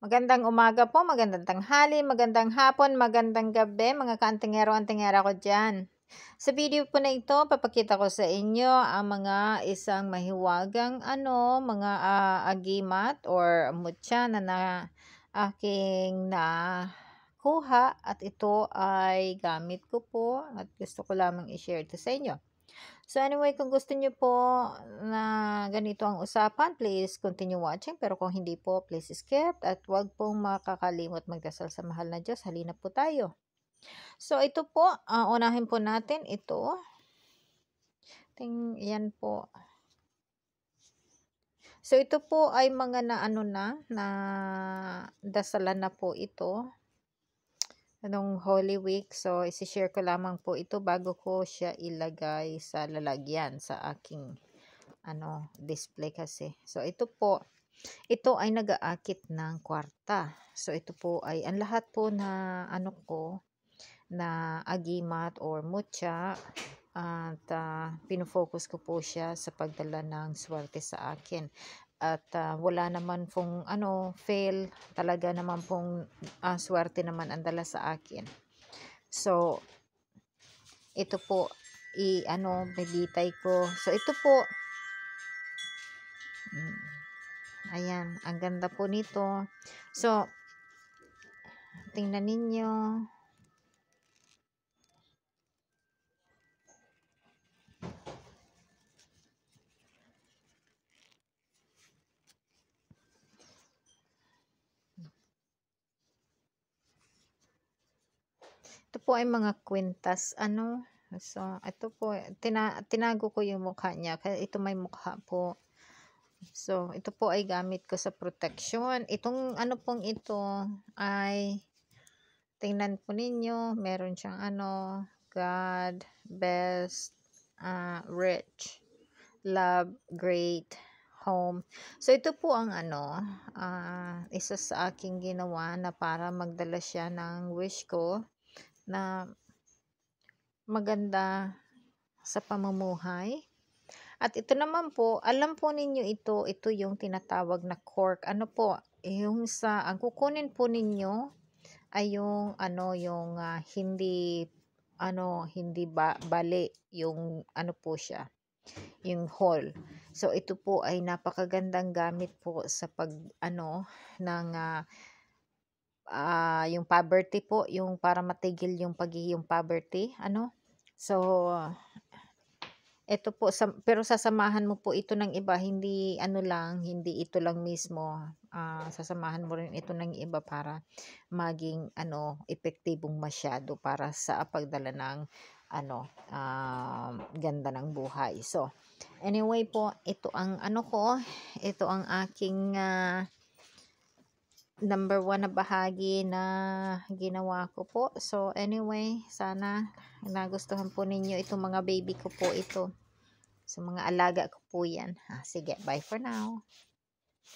Magandang umaga po, magandang tanghali, magandang hapon, magandang gabi mga kaantingero-antingera ko dyan. Sa video po na ito, papakita ko sa inyo ang mga isang mahiwagang mga agimat or mutya na aking nakuha at ito ay gamit ko po at gusto ko lamang i-share ito sa inyo. So anyway, kung gusto niyo po na ganito ang usapan, please continue watching. Pero kung hindi po, please skip. At huwag pong makakalimot magdasal sa mahal na Diyos. Halina po tayo. So ito po, unahin po natin ito. Yan po. So ito po ay mga na dasalan na po ito. Anong Holy Week. So, isi-share ko lamang po ito bago ko siya ilagay sa lalagyan sa aking display kasi. So, ito po, ito ay nag-aakit ng kwarta. So, ito po ay, ang lahat po na na agimat or mutya at pinofocus ko po siya sa pagdala ng swerte sa akin. At wala naman pong fail, talaga naman pong swerte naman ang dala sa akin. So, ito po, bibitay ko. So, ito po, ayan, ang ganda po nito. So, tingnan ninyo. Ito po ay mga kwintas, So, ito po, tinago ko yung mukha niya. Kaya ito may mukha po. So, ito po ay gamit ko sa protection. Itong pong ito ay, tingnan po ninyo, meron siyang God, best, rich, love, great, home. So, ito po ang isa sa aking ginawa na para magdala siya ng wish ko na maganda sa pamumuhay. At ito naman po, alam po ninyo ito yung tinatawag na cork. Yung ang kukunin po ninyo ay yung hindi bali yung po siya, yung hole. So ito po ay napakagandang gamit po sa pag ng yung poverty po, yung para matigil yung pagiging poverty, So, ito po, pero sasamahan mo po ito ng iba, hindi hindi ito lang mismo. Sasamahan mo rin ito ng iba para maging epektibong masyado para sa pagdala ng ganda ng buhay. So, anyway po, ito ang ito ang aking number 1 na bahagi na ginawa ko po. So, anyway, sana nagustuhan po ninyo itong mga baby ko po ito. So, mga alaga ko po yan. Sige, bye for now.